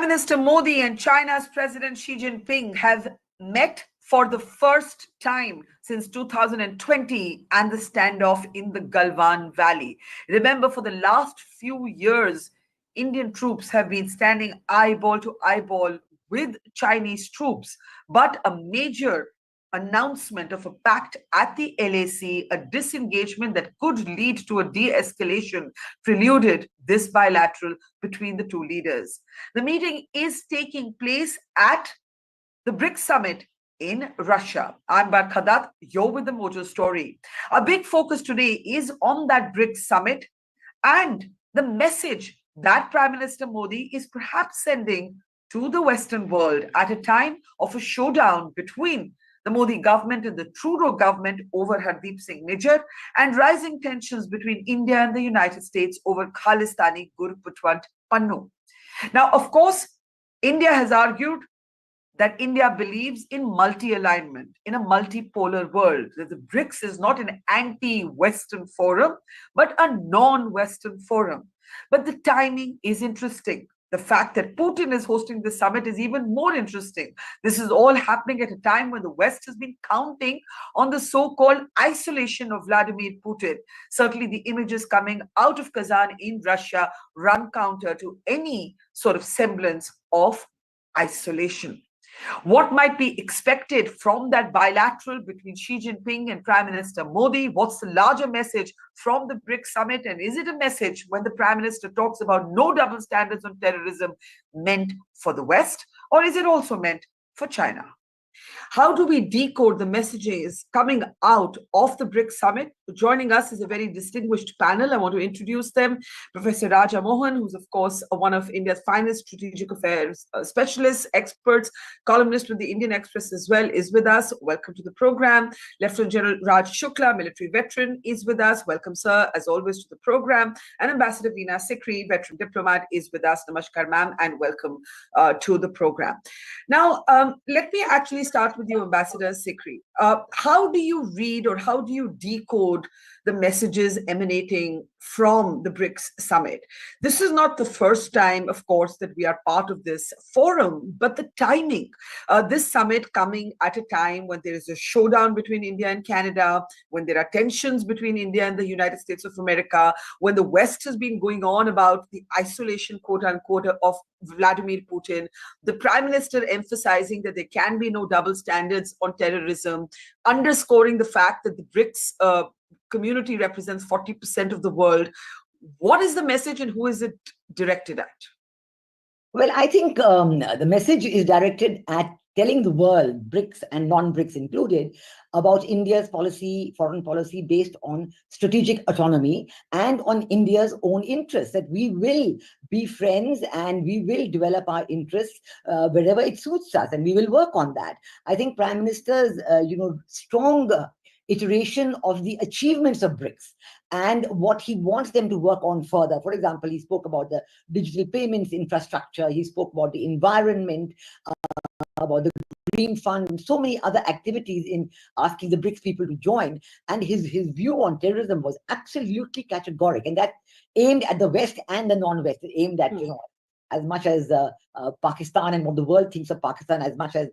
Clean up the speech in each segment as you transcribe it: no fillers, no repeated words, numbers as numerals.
Minister Modi and China's President Xi Jinping have met for the first time since 2020 and the standoff in the Galwan Valley. Remember, for the last few years, Indian troops have been standing eyeball to eyeball with Chinese troops, but a major announcement of a pact at the LAC, a disengagement that could lead to a de-escalation, preluded this bilateral between the two leaders. The meeting is taking place at the BRICS summit in Russia. I'm Barkha Dutt, you're with the Mojo Story. Our big focus today is on that BRICS summit and the message that Prime Minister Modi is perhaps sending to the Western world at a time of a showdown between the Modi government and the Trudeau government over Hardeep Singh Nijjar, and rising tensions between India and the United States over Khalistani Gurpatwant Pannu. Now, of course, India has argued that India believes in multi-alignment, in a multipolar world, that the BRICS is not an anti-Western forum, but a non-Western forum. But the timing is interesting. The fact that Putin is hosting the summit is even more interesting. This is all happening at a time when the West has been counting on the so-called isolation of Vladimir Putin. Certainly the images coming out of Kazan in Russia run counter to any sort of semblance of isolation. What might be expected from that bilateral between Xi Jinping and Prime Minister Modi? What's the larger message from the BRICS summit? And is it a message when the Prime Minister talks about no double standards on terrorism meant for the West? Or is it also meant for China? How do we decode the messages coming out of the BRICS summit? Joining us is a very distinguished panel. I want to introduce them. Professor Raja Mohan, who's of course one of India's finest strategic affairs specialists, experts, columnist with the Indian Express as well, is with us. Welcome to the program. Lieutenant General Raj Shukla, military veteran, is with us. Welcome, sir, as always, to the program. And Ambassador Veena Sikri, veteran diplomat, is with us. Namaskar, ma'am, and welcome to the program. Now, let me actually start with you, Ambassador Sikri. How do you read or how do you decode the messages emanating from the BRICS summit? This is not the first time, of course, that we are part of this forum, but the timing, this summit coming at a time when there is a showdown between India and Canada, when there are tensions between India and the United States of America, when the West has been going on about the isolation, quote unquote, of Vladimir Putin, the Prime Minister emphasizing that there can be no double standards on terrorism, underscoring the fact that the BRICS community represents 40% of the world. What is the message and who is it directed at? Well, I think the message is directed at telling the world, BRICS and non-BRICS included, about India's policy, foreign policy based on strategic autonomy and on India's own interests, that we will be friends and we will develop our interests wherever it suits us, and we will work on that. I think Prime Minister's, strong iteration of the achievements of BRICS and what he wants them to work on further. For example, he spoke about the digital payments infrastructure, he spoke about the environment, about the Green Fund, and so many other activities in asking the BRICS people to join. And his view on terrorism was absolutely categoric, and that aimed at the West and the non-West. It aimed at, as much as Pakistan and what the world thinks of Pakistan, as much as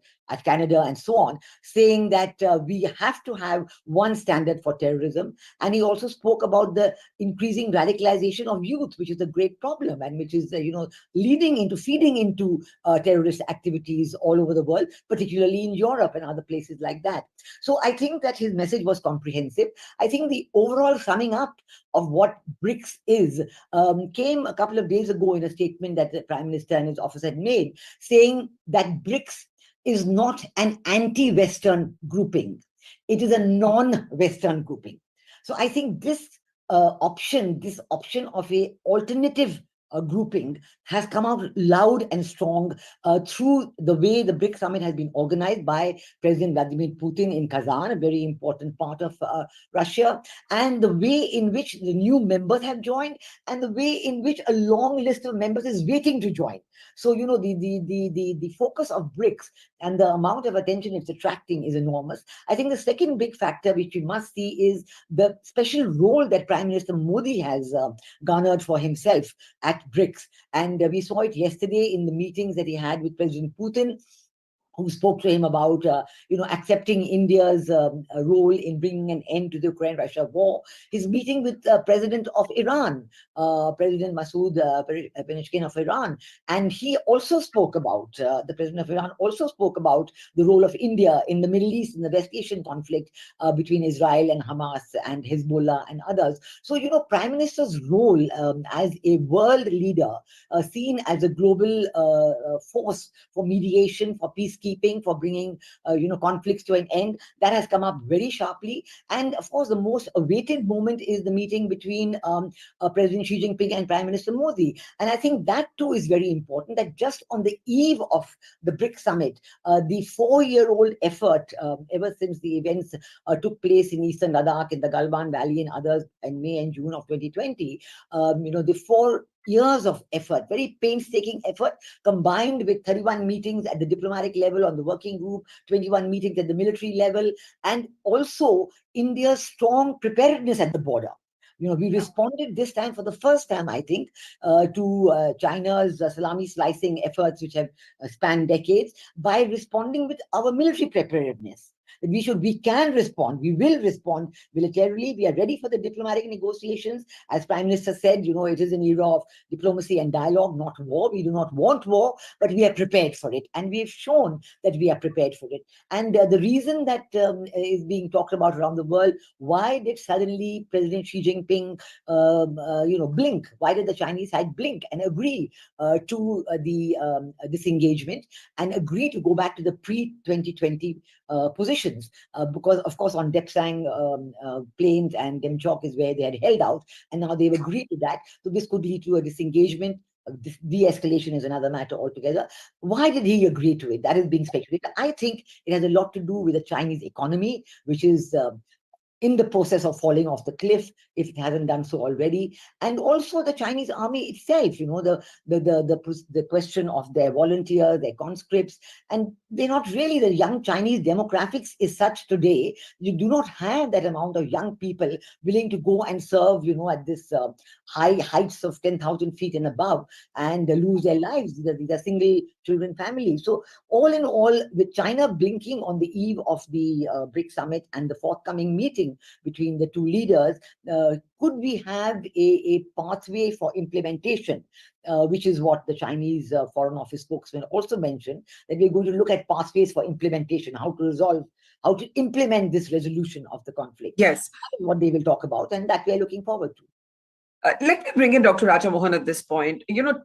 Canada and so on, saying that we have to have one standard for terrorism. And he also spoke about the increasing radicalization of youth, which is a great problem and which is, feeding into terrorist activities all over the world, particularly in Europe and other places like that. So I think that his message was comprehensive. I think the overall summing up of what BRICS is came a couple of days ago in a statement that the Prime Minister and his office had made, saying that BRICS is not an anti-Western grouping. It is a non-Western grouping. So I think this option of a alternative grouping has come out loud and strong through the way the BRICS summit has been organized by President Vladimir Putin in Kazan, a very important part of Russia, and the way in which the new members have joined, and the way in which a long list of members is waiting to join. So, the focus of BRICS and the amount of attention it's attracting is enormous. I think the second big factor which we must see is the special role that Prime Minister Modi has garnered for himself at BRICS. And we saw it yesterday in the meetings that he had with President Putin, who spoke to him about, accepting India's role in bringing an end to the Ukraine-Russia war. His meeting with President of Iran, President Masoud Pezeshkian of Iran, and he also spoke about, the President of Iran also spoke about the role of India in the Middle East, in the West Asian conflict between Israel and Hamas and Hezbollah and others. So, Prime Minister's role as a world leader, seen as a global force for mediation, for peacekeeping, for bringing conflicts to an end, that has come up very sharply. And of course, the most awaited moment is the meeting between President Xi Jinping and Prime Minister Modi. And I think that too is very important, that just on the eve of the BRICS summit, the 4-year-old effort, ever since the events took place in Eastern Ladakh, in the Galwan Valley and others in May and June of 2020, the 4 years of effort, very painstaking effort, combined with 31 meetings at the diplomatic level on the working group, 21 meetings at the military level, and also India's strong preparedness at the border. We responded this time for the first time, I think, to China's salami slicing efforts, which have spanned decades, by responding with our military preparedness. We can respond, we will respond militarily. We are ready for the diplomatic negotiations. As Prime Minister said, it is an era of diplomacy and dialogue, not war. We do not want war, but we are prepared for it. And we have shown that we are prepared for it. And the reason that is being talked about around the world, why did suddenly President Xi Jinping, blink? Why did the Chinese side blink and agree to the disengagement and agree to go back to the pre-2020 positions? Because, of course, on Depsang plains and Demchok is where they had held out, and now they've agreed to that. So this could lead to a disengagement. De-escalation is another matter altogether. Why did he agree to it? That is being speculated. I think it has a lot to do with the Chinese economy, which is in the process of falling off the cliff, if it hasn't done so already, and also the Chinese army itself. The question of their volunteers, their conscripts, and they're not really, the young Chinese demographics is such today. You do not have that amount of young people willing to go and serve, at this high heights of 10,000 feet and above, and lose their lives. These are single children families. So all in all, with China blinking on the eve of the BRICS summit and the forthcoming meeting between the two leaders, could we have a pathway for implementation, which is what the Chinese Foreign Office spokesman also mentioned, that we're going to look at pathways for implementation, how to implement this resolution of the conflict. Yes. That is what they will talk about, and that we're looking forward to. Let me bring in Dr. Raja Mohan at this point.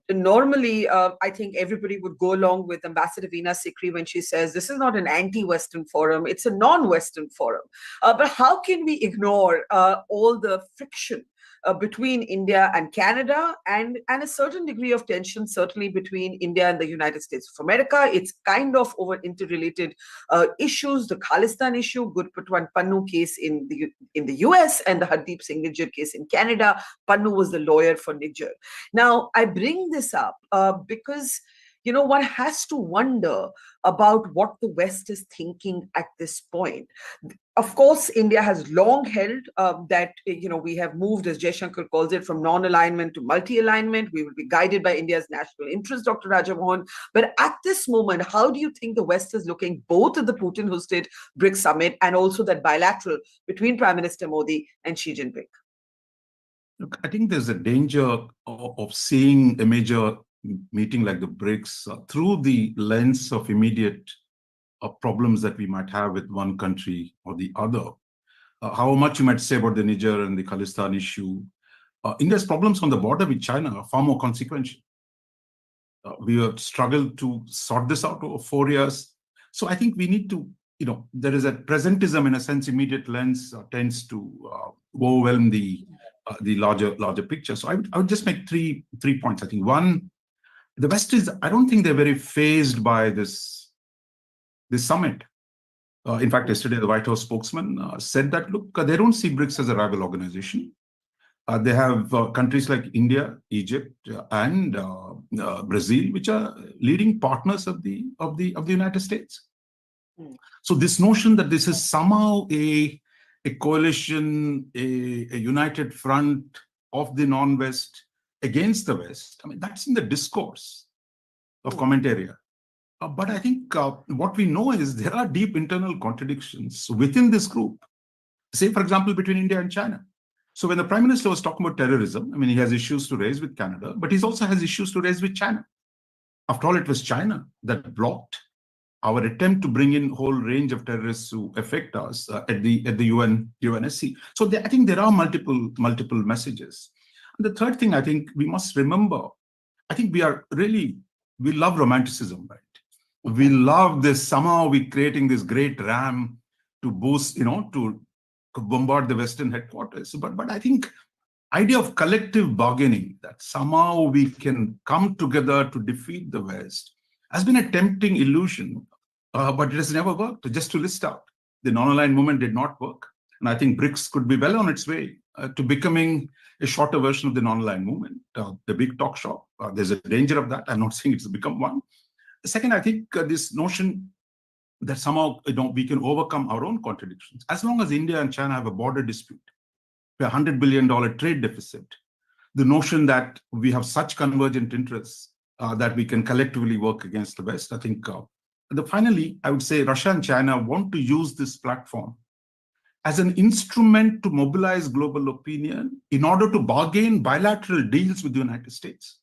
Normally, I think everybody would go along with Ambassador Veena Sikri when she says this is not an anti-Western forum, it's a non-Western forum. But how can we ignore all the friction between India and Canada, and a certain degree of tension, certainly between India and the United States of America? It's kind of over interrelated issues, the Khalistan issue, Gurpatwan Pannu case in the US, and the Hardeep Singh Nijjar case in Canada. Pannu was the lawyer for Nijjar. Now, I bring this up because one has to wonder about what the West is thinking at this point. Of course, India has long held that, we have moved, as Jaishankar calls it, from non-alignment to multi-alignment. We will be guided by India's national interest, Dr. Raja Mohan. But at this moment, how do you think the West is looking both at the Putin-hosted BRICS summit and also that bilateral between Prime Minister Modi and Xi Jinping? Look, I think there's a danger of seeing a major meeting like the BRICS through the lens of immediate problems that we might have with one country or the other. How much you might say about the Niger and the Khalistan issue, India's problems on the border with China are far more consequential. We have struggled to sort this out over 4 years. So I think we need to, there is a presentism, in a sense, immediate lens tends to overwhelm the larger picture. So I would just make three points. I think one, the West is, I don't think they're very fazed by this summit. In fact, yesterday, the White House spokesman said that, look, they don't see BRICS as a rival organization. They have countries like India, Egypt, and Brazil, which are leading partners of the United States. So this notion that this is somehow a coalition, a united front of the non-West against the West, I mean, that's in the discourse of comment area. But I think what we know is there are deep internal contradictions within this group. Say, for example, between India and China. So when the Prime Minister was talking about terrorism, I mean, he has issues to raise with Canada, but he also has issues to raise with China. After all, it was China that blocked our attempt to bring in a whole range of terrorists who affect us at the UNSC. So I think there are multiple messages. And the third thing I think we must remember, I think we love romanticism, right? We love this, somehow we're creating this great ram to boost, to bombard the Western headquarters. But I think idea of collective bargaining, that somehow we can come together to defeat the West, has been a tempting illusion, but it has never worked. Just to list out, the non-aligned movement did not work. And I think BRICS could be well on its way to becoming a shorter version of the non-aligned movement, the big talk shop. There's a danger of that. I'm not saying it's become one. Second, I think this notion that somehow we can overcome our own contradictions. As long as India and China have a border dispute, a $100 billion trade deficit, the notion that we have such convergent interests that we can collectively work against the West, I think finally, I would say Russia and China want to use this platform as an instrument to mobilize global opinion in order to bargain bilateral deals with the United States.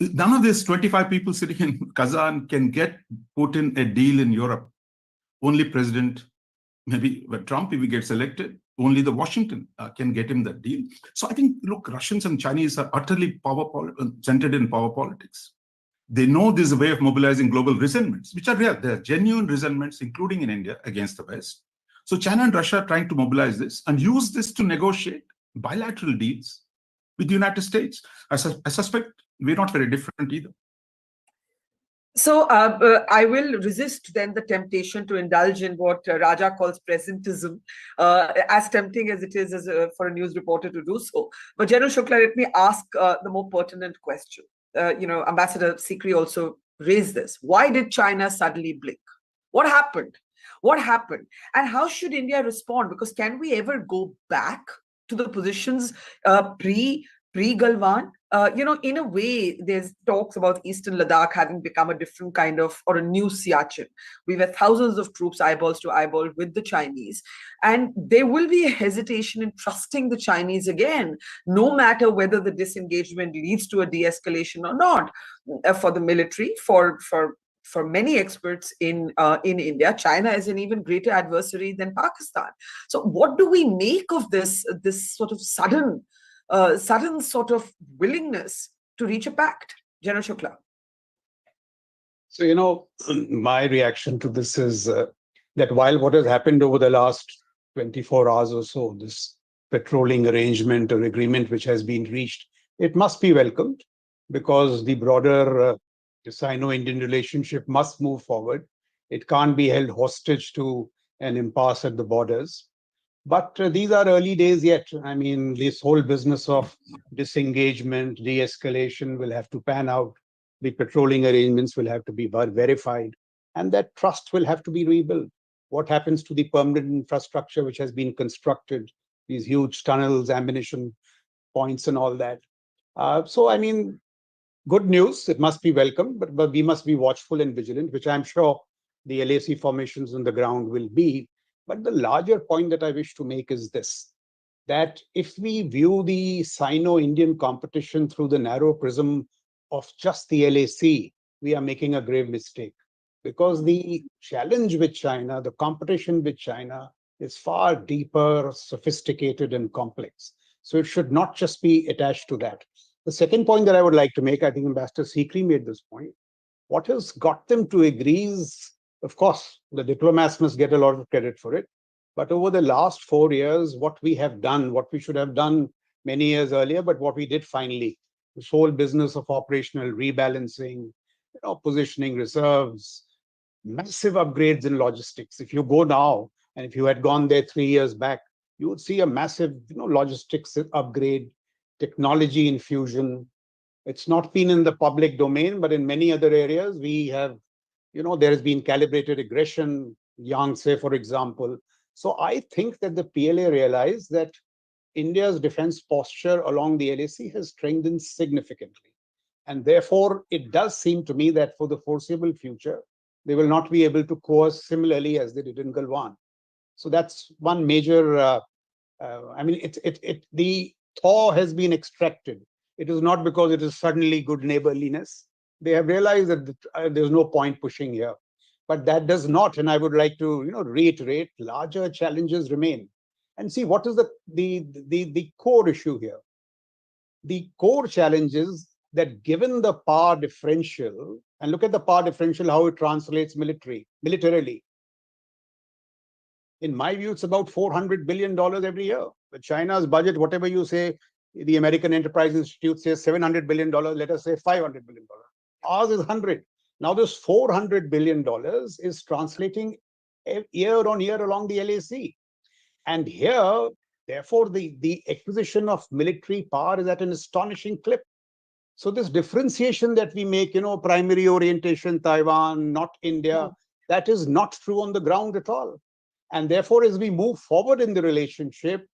None of these 25 people sitting in Kazan can get Putin a deal in Europe. Only President, maybe Trump, if he gets elected, only the Washington can get him that deal. So I think, look, Russians and Chinese are utterly centered in power politics. They know this is a way of mobilizing global resentments, which are real. There are genuine resentments, including in India, against the West. So China and Russia are trying to mobilize this and use this to negotiate bilateral deals with the United States. I suspect we're not very different either. So I will resist then the temptation to indulge in what Raja calls presentism, as tempting as it is for a news reporter to do so. But General Shukla, let me ask the more pertinent question. Ambassador Sikri also raised this. Why did China suddenly blink? What happened? What happened? And how should India respond? Because can we ever go back to the positions pre-Galwan? In a way, there's talks about Eastern Ladakh having become a different kind of, or a new Siachen. We were thousands of troops eyeballs to eyeball with the Chinese. And there will be a hesitation in trusting the Chinese again, no matter whether the disengagement leads to a de-escalation or not. For the military, for many experts in India, China is an even greater adversary than Pakistan. So what do we make of this sort of sudden sort of willingness to reach a pact? General Shukla. So, my reaction to this is that while what has happened over the last 24 hours or so, this patrolling arrangement or agreement which has been reached, it must be welcomed, because the broader Sino-Indian relationship must move forward. It can't be held hostage to an impasse at the borders. But these are early days yet. I mean, this whole business of disengagement, de-escalation will have to pan out. The patrolling arrangements will have to be verified. And that trust will have to be rebuilt. What happens to the permanent infrastructure which has been constructed, these huge tunnels, ammunition points and all that? So, I mean, good news, it must be welcomed, but we must be watchful and vigilant, which I'm sure the LAC formations on the ground will be. But the larger point that I wish to make is this, that if we view the Sino-Indian competition through the narrow prism of just the LAC, we are making a grave mistake. Because the challenge with China, the competition with China is far deeper, sophisticated and complex. So it should not just be attached to that. The second point that I would like to make, I think Ambassador Sikri made this point, what has got them to agree is, of course, the diplomats must get a lot of credit for it. But over the last 4 years, what we have done, what we should have done many years earlier, but what we did finally, this whole business of operational rebalancing, positioning reserves, massive upgrades in logistics. If you go now, and if you had gone there 3 years back, you would see a massive, logistics upgrade, technology infusion. It's not been in the public domain, but in many other areas, we have, there has been calibrated aggression, Yangtze, for example. So I think that the PLA realized that India's defense posture along the LAC has strengthened significantly. And therefore, it does seem to me that for the foreseeable future, they will not be able to coerce similarly as they did in Galwan. So that's one major, the thaw has been extracted. It is not because it is suddenly good neighborliness. They have realized that there's no point pushing here. But that does not, and I would like to reiterate, larger challenges remain. And see, what is the core issue here? The core challenge is that given the power differential, and look at the power differential, how it translates militarily. In my view, it's about $400 billion every year. But China's budget, whatever you say, the American Enterprise Institute says $700 billion, let us say $500 billion. Ours is 100. Now this $400 billion is translating year on year along the LAC. And here, therefore, the acquisition of military power is at an astonishing clip. So this differentiation that we make, primary orientation, Taiwan, not India, that is not true on the ground at all. And therefore, as we move forward in the relationship,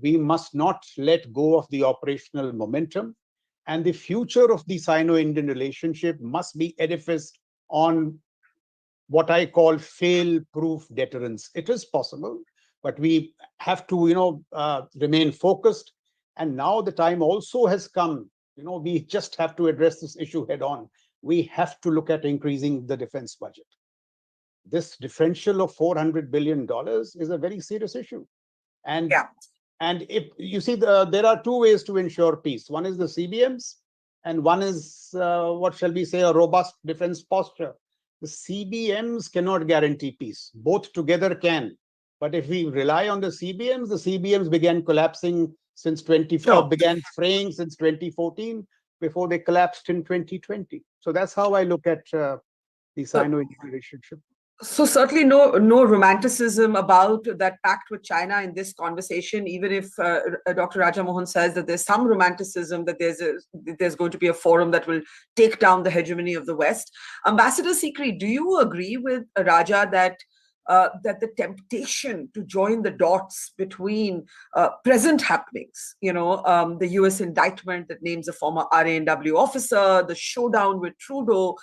we must not let go of the operational momentum. And the future of the Sino-Indian relationship must be edificed on what I call fail-proof deterrence. It is possible, but we have to, remain focused. And now the time also has come. We just have to address this issue head on. We have to look at increasing the defense budget. This differential of $400 billion is a very serious issue. And if you see, there are two ways to ensure peace. One is the CBMs, and one is, what shall we say, a robust defense posture. The CBMs cannot guarantee peace. Both together can. But if we rely on the CBMs began collapsing since began fraying since 2014 before they collapsed in 2020. So that's how I look at the Sino-Indian relationship. So certainly no romanticism about that pact with China in this conversation, even if Dr. Raja Mohan says that there's some romanticism, that there's going to be a forum that will take down the hegemony of the West. Ambassador Sikri, do you agree with Raja that the temptation to join the dots between present happenings, the US indictment that names a former RANW officer, the showdown with Trudeau,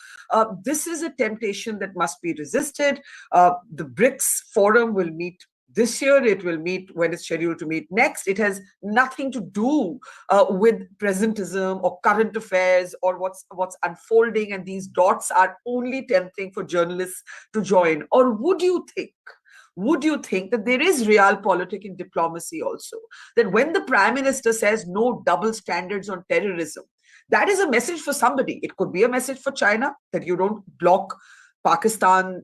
this is a temptation that must be resisted. The BRICS forum will meet this year. It will meet when it's scheduled to meet next. It has nothing to do with presentism or current affairs or what's unfolding, and these dots are only tempting for journalists to join. Or would you think that there is realpolitik in diplomacy also, that when the Prime Minister says no double standards on terrorism, that is a message for somebody? It could be a message for China, that you don't block Pakistan,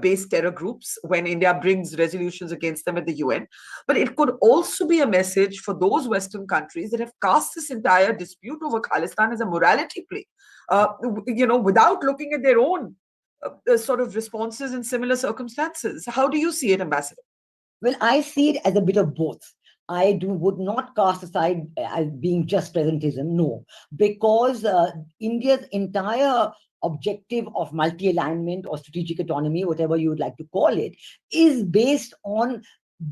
based terror groups when India brings resolutions against them at the UN. But it could also be a message for those Western countries that have cast this entire dispute over Khalistan as a morality play, without looking at their own sort of responses in similar circumstances. How do you see it, Ambassador? Well, I see it as a bit of both. I would not cast aside as being just presentism, no, because India's entire objective of multi-alignment or strategic autonomy, whatever you would like to call it, is based on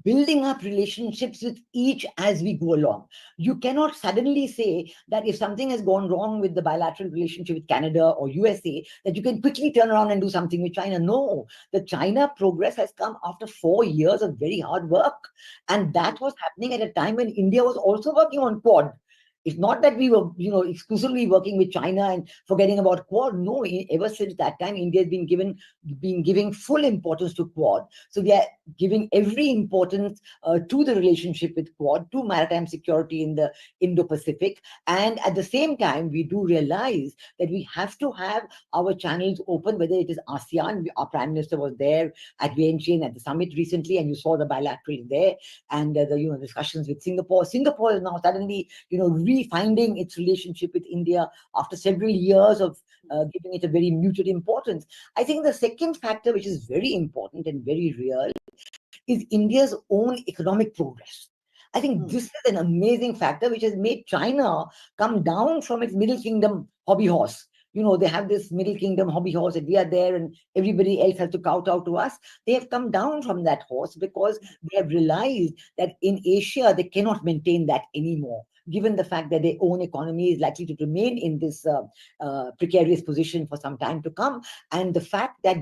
building up relationships with each as we go along. You cannot suddenly say that if something has gone wrong with the bilateral relationship with Canada or USA, that you can quickly turn around and do something with China. No, the China progress has come after 4 years of very hard work. And that was happening at a time when India was also working on Quad. It's not that we were, exclusively working with China and forgetting about Quad. No, ever since that time, India has been giving full importance to Quad. So we are giving every importance to the relationship with Quad, to maritime security in the Indo-Pacific. And at the same time, we do realize that we have to have our channels open, whether it is ASEAN. Our Prime Minister was there at Vientiane at the summit recently, and you saw the bilateral there, and the discussions with Singapore. Singapore is now suddenly, refinding its relationship with India after several years of giving it a very muted importance. I think the second factor, which is very important and very real, is India's own economic progress. I think this is an amazing factor which has made China come down from its Middle Kingdom hobby horse. They have this Middle Kingdom hobby horse and we are there and everybody else has to kowtow to us. They have come down from that horse because they have realized that in Asia, they cannot maintain that anymore, given the fact that their own economy is likely to remain in this precarious position for some time to come. And the fact that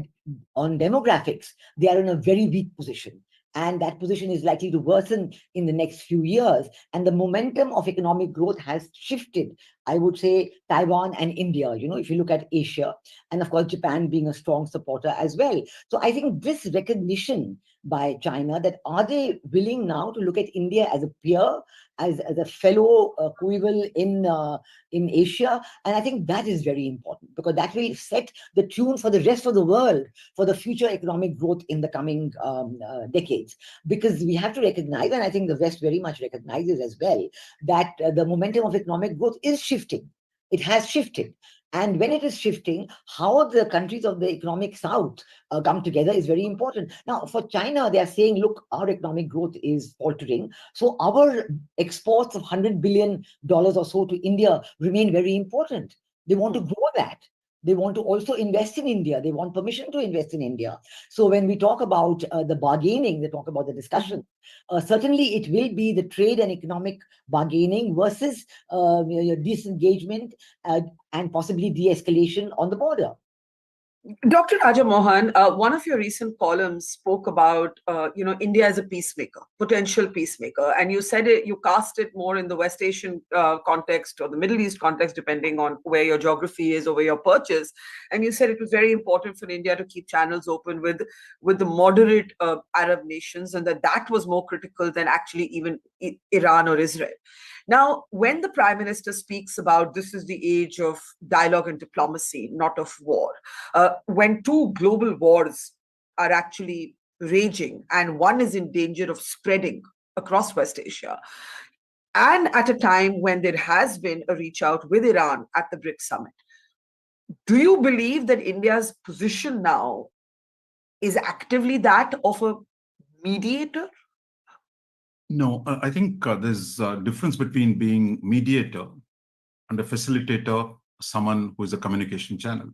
on demographics, they are in a very weak position. And that position is likely to worsen in the next few years. And the momentum of economic growth has shifted. I would say Taiwan and India, if you look at Asia, and of course, Japan being a strong supporter as well. So I think this recognition by China that are they willing now to look at India as a peer, as a fellow coeval in Asia? And I think that is very important because that will set the tune for the rest of the world for the future economic growth in the coming decades. Because we have to recognize, and I think the West very much recognizes as well, that the momentum of economic growth is shifting. It has shifted. And when it is shifting, how the countries of the economic South come together is very important. Now, for China, they are saying, look, our economic growth is faltering. So our exports of $100 billion or so to India remain very important. They want to grow that. They want to also invest in India. They want permission to invest in India. So when we talk about the bargaining, they talk about the discussion, certainly it will be the trade and economic bargaining versus disengagement and possibly de-escalation on the border. Dr. Raja Mohan, one of your recent columns spoke about, India as a peacemaker, potential peacemaker, and you said you cast it more in the West Asian context or the Middle East context, depending on where your geography is or where your perch is. And you said it was very important for India to keep channels open with the moderate Arab nations, and that was more critical than actually even Iran or Israel. Now, when the Prime Minister speaks about this is the age of dialogue and diplomacy, not of war, when two global wars are actually raging and one is in danger of spreading across West Asia, and at a time when there has been a reach out with Iran at the BRICS summit, do you believe that India's position now is actively that of a mediator? No, I think there's a difference between being mediator and a facilitator, someone who is a communication channel.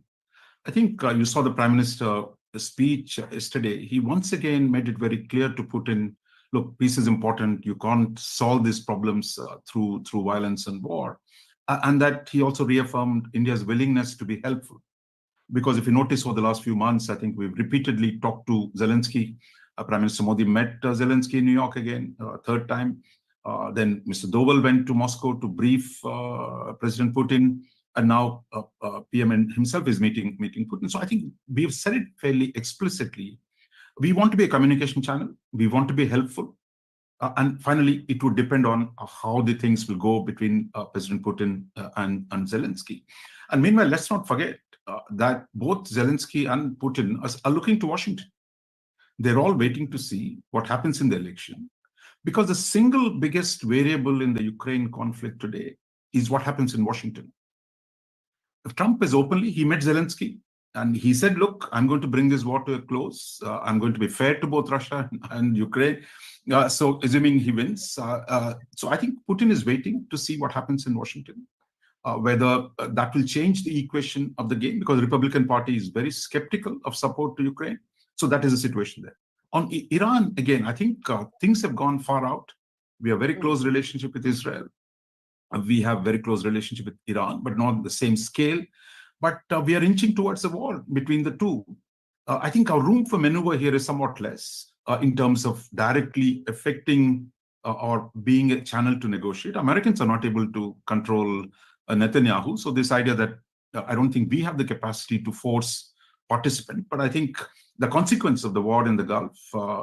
I think you saw the Prime Minister speech yesterday. He once again made it very clear to Putin, look, peace is important. You can't solve these problems through violence and war. And that he also reaffirmed India's willingness to be helpful. Because if you notice over the last few months, I think we've repeatedly talked to Zelensky. Prime Minister Modi met Zelensky in New York again, third time. Then Mr. Doval went to Moscow to brief President Putin. And now PM himself is meeting Putin. So I think we've said it fairly explicitly. We want to be a communication channel. We want to be helpful. And finally, it would depend on how the things will go between President Putin and Zelensky. And meanwhile, let's not forget that both Zelensky and Putin are looking to Washington. They're all waiting to see what happens in the election. Because the single biggest variable in the Ukraine conflict today is what happens in Washington. If Trump is openly, he met Zelensky and he said, look, I'm going to bring this war to a close. I'm going to be fair to both Russia and Ukraine. So assuming he wins. So I think Putin is waiting to see what happens in Washington, whether that will change the equation of the game, because the Republican Party is very skeptical of support to Ukraine. So that is the situation there. On Iran, again, I think things have gone far out. We have very close relationship with Israel. We have very close relationship with Iran, but not the same scale. But we are inching towards a war between the two. I think our room for maneuver here is somewhat less in terms of directly affecting or being a channel to negotiate. Americans are not able to control Netanyahu. So this idea that I don't think we have the capacity to force participant, but I think the consequence of the war in the Gulf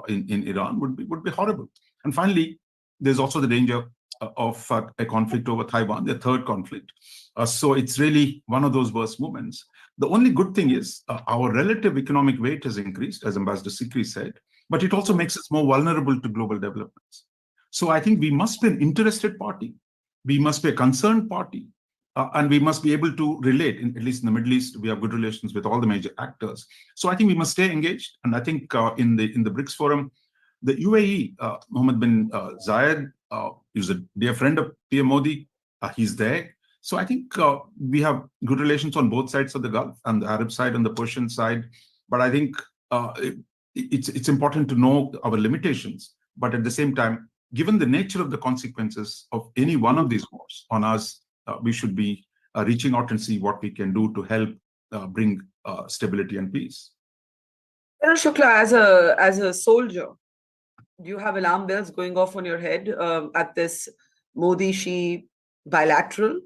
in Iran would be horrible. And finally, there's also the danger of a conflict over Taiwan, the third conflict. So it's really one of those worst moments. The only good thing is our relative economic weight has increased, as Ambassador Sikri said, but it also makes us more vulnerable to global developments. So I think we must be an interested party. We must be a concerned party. And we must be able to relate, at least in the Middle East, we have good relations with all the major actors. So I think we must stay engaged. And I think in the BRICS forum, The UAE, Mohammed bin Zayed, is a dear friend of PM Modi. He's there. So I think we have good relations on both sides of the Gulf, and the Arab side and the Persian side. But I think it's important to know our limitations. But at the same time, given the nature of the consequences of any one of these wars on us, we should be reaching out and see what we can do to help bring stability and peace. Shukla, as a soldier, do you have alarm bells going off on your head at this Modi-Xi bilateral?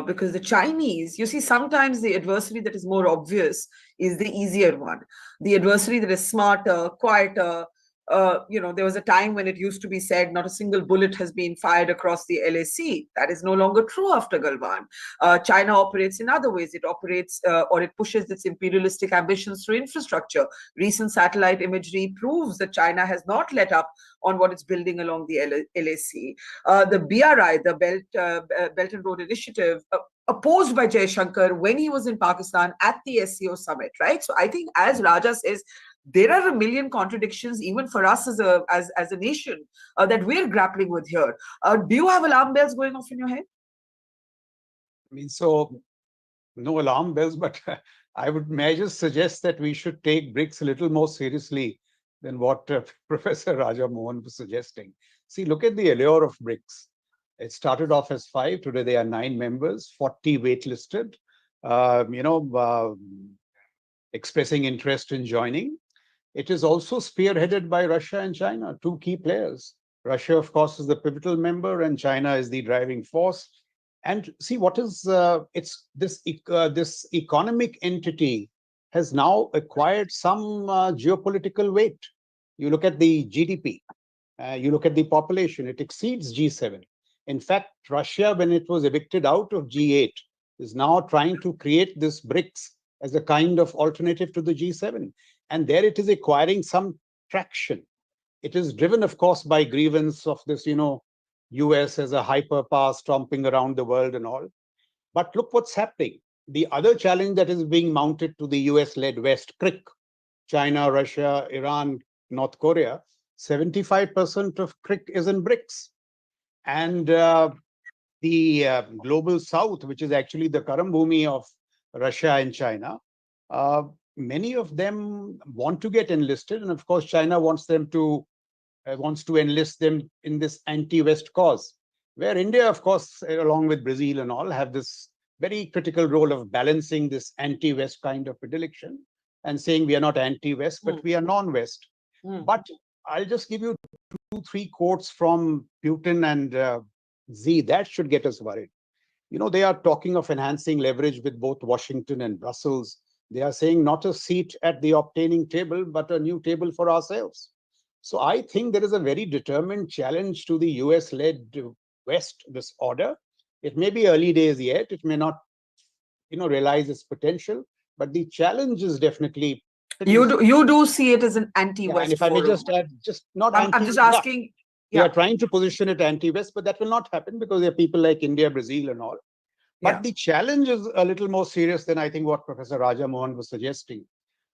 Because the Chinese, you see, sometimes the adversary that is more obvious is the easier one. The adversary that is smarter, quieter. There was a time when it used to be said not a single bullet has been fired across the LAC. That is no longer true after Galwan. China operates in other ways. It operates or it pushes its imperialistic ambitions through infrastructure. Recent satellite imagery proves that China has not let up on what it's building along the LAC. The BRI, the Belt and Road Initiative, opposed by Jaishankar when he was in Pakistan at the SCO summit, right? So I think, as Raja says, there are a million contradictions even for us as a nation that we're grappling with here. Do you have alarm bells going off in your head? I mean, so no alarm bells, but may I just suggest that we should take BRICS a little more seriously than what Professor Raja Mohan was suggesting. See, look at the allure of BRICS. It started off as 5. Today there are 9 members, 40 waitlisted, expressing interest in joining. It is also spearheaded by Russia and China, 2 key players. Russia, of course, is the pivotal member, and China is the driving force. And see, what is it's this economic entity has now acquired some geopolitical weight. You look at the GDP, you look at the population; it exceeds G7. In fact, Russia, when it was evicted out of G8, is now trying to create this BRICS as a kind of alternative to the G7. And there it is acquiring some traction. It is driven, of course, by grievance of this, US as a hyperpower stomping around the world and all. But look what's happening. The other challenge that is being mounted to the US-led West, CRIC, China, Russia, Iran, North Korea, 75% of CRIC is in BRICS. And the global South, which is actually the Karambhumi of Russia and China, many of them want to get enlisted, and of course China wants to enlist them in this anti-West cause, where India, of course, along with Brazil and all, have this very critical role of balancing this anti-West kind of predilection and saying we are not anti-West, but we are non-West. But I'll just give you 2-3 quotes from Putin and Xi that should get us worried. They are talking of enhancing leverage with both Washington and Brussels. They are saying not a seat at the obtaining table, but a new table for ourselves. So I think there is a very determined challenge to the US-led West, this order. It may be early days yet. It may not, realize its potential. But the challenge is definitely... You do see it as an anti-West. Yeah, and if I may just add, I'm just asking... We are trying to position it anti-West, but that will not happen because there are people like India, Brazil and all. But the challenge is a little more serious than I think what Professor Raja Mohan was suggesting.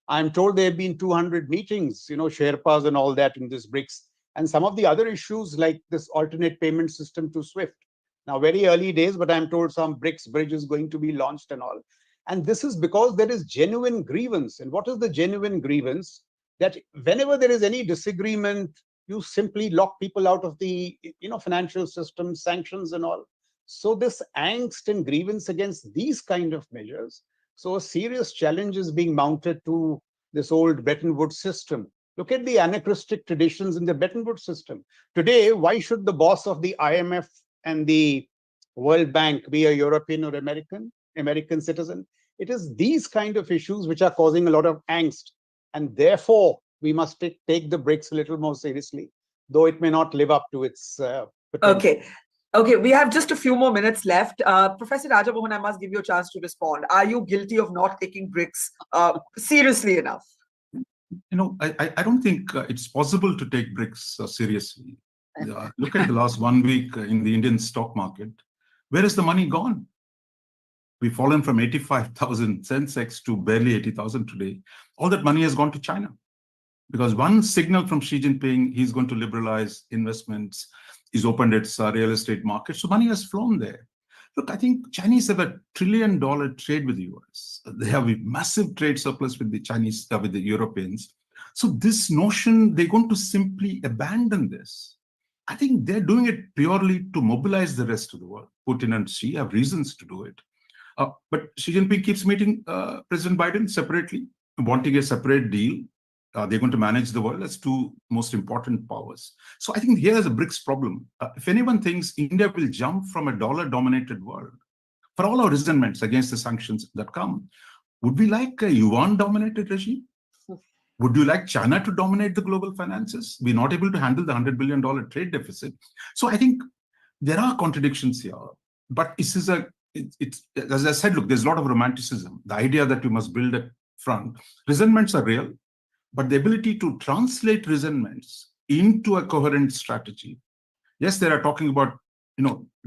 I'm told there have been 200 meetings, Sherpas and all that in this BRICS, and some of the other issues like this alternate payment system to SWIFT. Now, very early days, but I'm told some BRICS bridge is going to be launched and all. And this is because there is genuine grievance. And what is the genuine grievance? That whenever there is any disagreement, you simply lock people out of the financial system, sanctions and all. So this angst and grievance against these kind of measures, so a serious challenge is being mounted to this old Bretton Woods system. Look at the anachronistic traditions in the Bretton Woods system. Today, why should the boss of the IMF and the World Bank be a European or American citizen? It is these kind of issues which are causing a lot of angst. And therefore, we must take the BRICS a little more seriously, though it may not live up to its potential. Okay, we have just a few more minutes left. Professor Raja Mohan, I must give you a chance to respond. Are you guilty of not taking BRICS seriously enough? I don't think it's possible to take BRICS seriously. Look at the last 1 week in the Indian stock market. Where is the money gone? We've fallen from 85,000 Sensex to barely 80,000 today. All that money has gone to China. Because one signal from Xi Jinping, he's going to liberalize investments, he's opened its real estate market. So money has flown there. Look, I think Chinese have $1 trillion trade with the US. They have a massive trade surplus with the Chinese, with the Europeans. So this notion, they're going to simply abandon this. I think they're doing it purely to mobilize the rest of the world. Putin and Xi have reasons to do it. But Xi Jinping keeps meeting President Biden separately, wanting a separate deal. They're going to manage the world as two most important powers. So I think here's a BRICS problem. If anyone thinks India will jump from a dollar-dominated world, for all our resentments against the sanctions that come, would we like a yuan-dominated regime? Would you like China to dominate the global finances? We're not able to handle the $100 billion trade deficit. So I think there are contradictions here. But this is it's as I said, look, there's a lot of romanticism. The idea that we must build a front. Resentments are real. But the ability to translate resentments into a coherent strategy. Yes, they are talking about,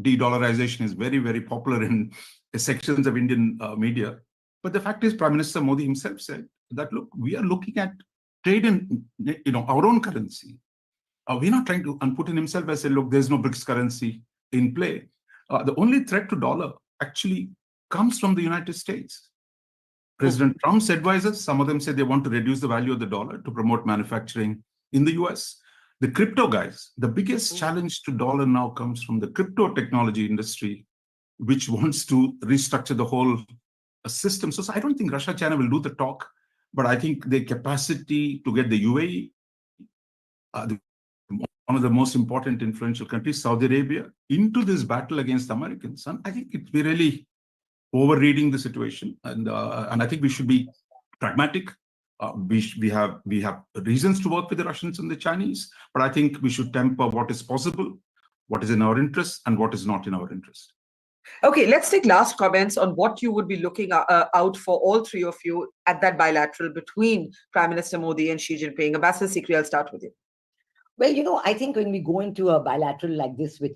de-dollarization is very, very popular in sections of Indian media. But the fact is, Prime Minister Modi himself said that, look, we are looking at trade in, our own currency. We're not trying to, and Putin himself has said, look, there's no BRICS currency in play. The only threat to dollar actually comes from the United States. President Trump's advisors, some of them say they want to reduce the value of the dollar to promote manufacturing in the US. The crypto guys, the biggest challenge to dollar now comes from the crypto technology industry, which wants to restructure the whole system. So I don't think Russia, China will do the talk, but I think the capacity to get the UAE, one of the most important influential countries, Saudi Arabia, into this battle against the Americans. And I think we're really overreading the situation, and I think we should be pragmatic. We have reasons to work with the Russians and the Chinese, but I think we should temper what is possible, what is in our interest, and what is not in our interest. Okay, let's take last comments on what you would be looking out for, all three of you, at that bilateral between Prime Minister Modi and Xi Jinping. Ambassador Sikri, I'll start with you. Well, I think when we go into a bilateral like this with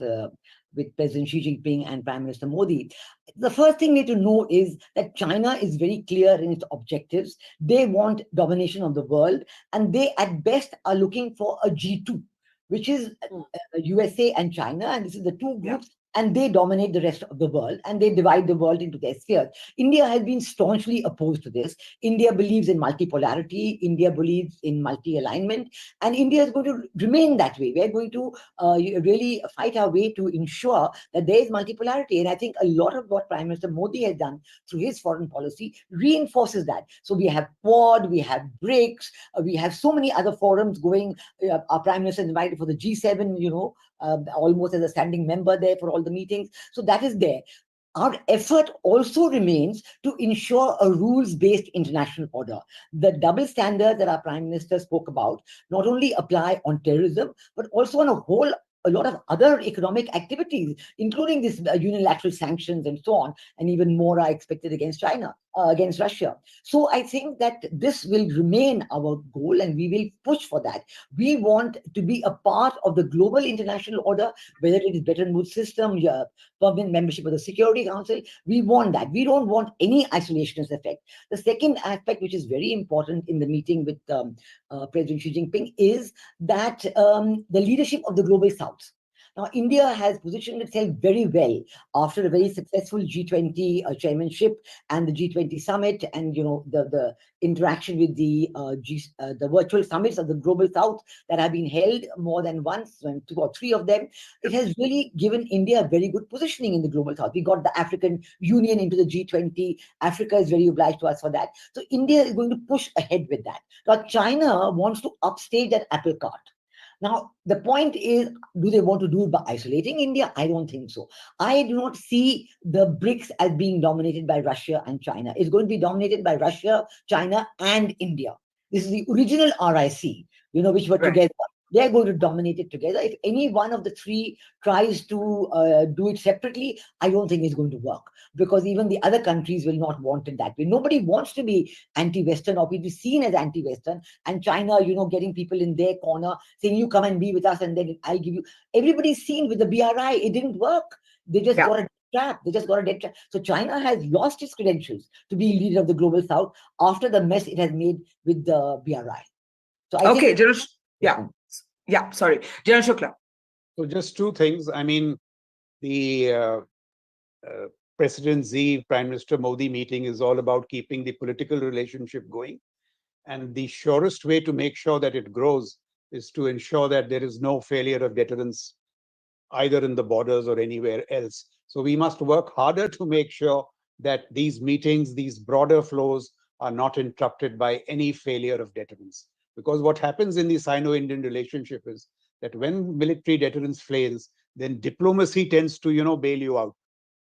President Xi Jinping and Prime Minister Modi, the first thing we need to know is that China is very clear in its objectives. They want domination of the world, and they at best are looking for a G2, which is USA and China, and this is the two groups. And they dominate the rest of the world, and they divide the world into their spheres. India has been staunchly opposed to this. India believes in multipolarity. India believes in multi-alignment, and India is going to remain that way. We're going to really fight our way to ensure that there is multipolarity. And I think a lot of what Prime Minister Modi has done through his foreign policy reinforces that. So we have Quad, we have BRICS, we have so many other forums going. Our Prime Minister is invited for the G7, almost as a standing member there for all the meetings. So that is there. Our effort also remains to ensure a rules-based international order. The double standards that our Prime Minister spoke about not only apply on terrorism, but also on a lot of other economic activities, including this unilateral sanctions and so on, and even more are expected against against Russia. So I think that this will remain our goal, and we will push for that. We want to be a part of the global international order, whether it is Bretton Woods system, permanent membership of the Security Council. We want that. We don't want any isolationist effect. The second aspect, which is very important in the meeting with President Xi Jinping, is that the leadership of the Global South. Now, India has positioned itself very well after a very successful G20 chairmanship and the G20 summit, and the interaction with the virtual summits of the Global South that have been held more than once, 2 or 3 of them. It has really given India a very good positioning in the Global South. We got the African Union into the G20. Africa is very obliged to us for that. So India is going to push ahead with that. Now, China wants to upstage that apple cart. Now, the point is, do they want to do it by isolating India? I don't think so. I do not see the BRICS as being dominated by Russia and China. It's going to be dominated by Russia, China, and India. This is the original RIC, which were together. They're going to dominate it together. If any one of the three tries to do it separately, I don't think it's going to work, because even the other countries will not want it that way. Nobody wants to be anti-Western or be seen as anti-Western. And China, getting people in their corner, saying, you come and be with us, and then I'll give you. Everybody's seen with the BRI, it didn't work. They just got a trap. They just got a dead trap. So China has lost its credentials to be leader of the Global South after the mess it has made with the BRI. So I Okay, think, General, yeah, sorry, General Shukla. So just two things. I mean, the President Xi, Prime Minister Modi meeting is all about keeping the political relationship going. And the surest way to make sure that it grows is to ensure that there is no failure of deterrence either in the borders or anywhere else. So we must work harder to make sure that these meetings, these broader flows are not interrupted by any failure of deterrence. Because what happens in the Sino-Indian relationship is that when military deterrence fails, then diplomacy tends to, bail you out.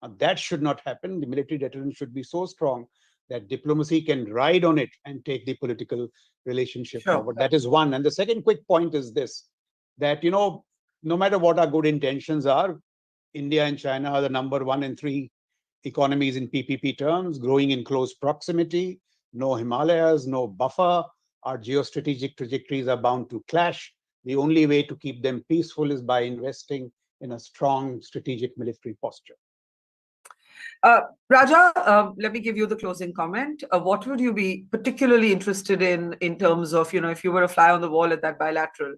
And that should not happen. The military deterrence should be so strong that diplomacy can ride on it and take the political relationship forward. That is one. And the second quick point is this, that, no matter what our good intentions are, India and China are the number 1 and 3 economies in PPP terms, growing in close proximity, no Himalayas, no buffer. Our geostrategic trajectories are bound to clash. The only way to keep them peaceful is by investing in a strong strategic military posture. Raja, let me give you the closing comment. What would you be particularly interested in terms of, if you were a fly on the wall at that bilateral,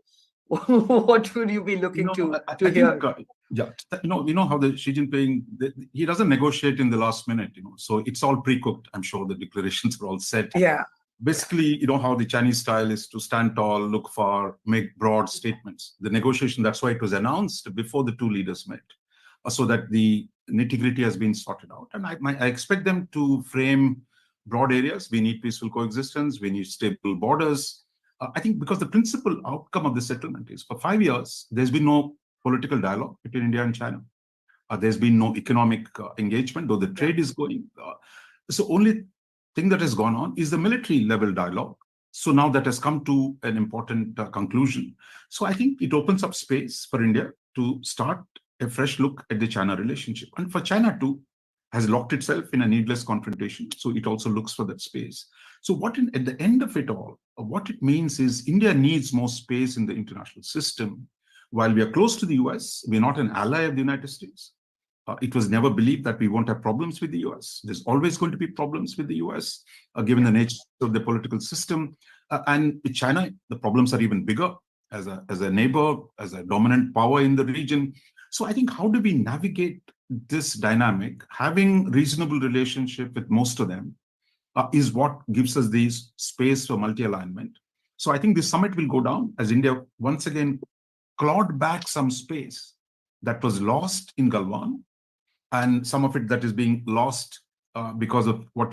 what would you be looking to hear? You know how the Xi Jinping, he doesn't negotiate in the last minute, so it's all pre-cooked. I'm sure the declarations are all set. Yeah. Basically, how the Chinese style is to stand tall, look far, make broad statements. The negotiation, that's why it was announced before the two leaders met, so that the nitty-gritty has been sorted out. And I expect them to frame broad areas. We need peaceful coexistence. We need stable borders. I think because the principal outcome of the settlement is for 5 years, there's been no political dialogue between India and China. There's been no economic engagement, though the trade is going. So only thing that has gone on is the military level dialogue. So now that has come to an important conclusion. So I think it opens up space for India to start a fresh look at the China relationship. And for China too, has locked itself in a needless confrontation. So it also looks for that space. So at the end of it all, what it means is India needs more space in the international system. While we are close to the US, we're not an ally of the United States. It was never believed that we won't have problems with the US. There's always going to be problems with the US, given the nature of the political system. And with China, the problems are even bigger as a neighbor, as a dominant power in the region. So I think, how do we navigate this dynamic? Having reasonable relationship with most of them is what gives us this space for multi-alignment. So I think this summit will go down as India once again clawed back some space that was lost in Galwan, and some of it that is being lost because of what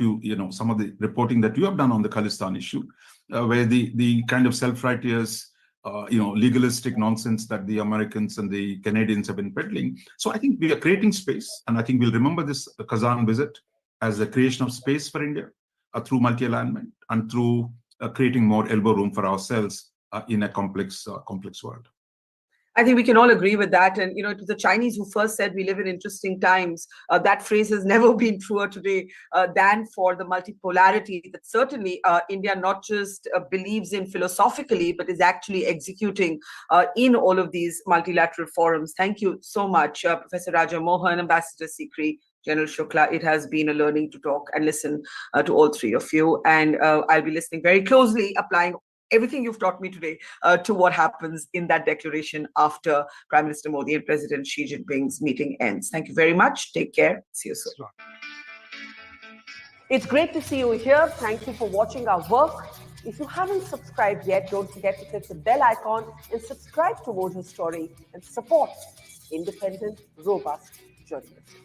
some of the reporting that you have done on the Khalistan issue, where the kind of self-righteous, legalistic nonsense that the Americans and the Canadians have been peddling. So I think we are creating space, and I think we'll remember this Kazan visit as a creation of space for India through multi-alignment and through creating more elbow room for ourselves in a complex world. I think we can all agree with that. And, it was the Chinese who first said we live in interesting times. That phrase has never been truer today than for the multipolarity that certainly India not just believes in philosophically, but is actually executing in all of these multilateral forums. Thank you so much, Professor Raja Mohan, Ambassador Sikri, General Shukla. It has been a learning to talk and listen to all three of you. And I'll be listening very closely, applying everything you've taught me today to what happens in that declaration after Prime Minister Modi and President Xi Jinping's meeting ends. Thank you very much. Take care. See you soon. It's great to see you here. Thank you for watching our work. If you haven't subscribed yet, don't forget to click the bell icon and subscribe to Mojo Story and support independent, robust journalism.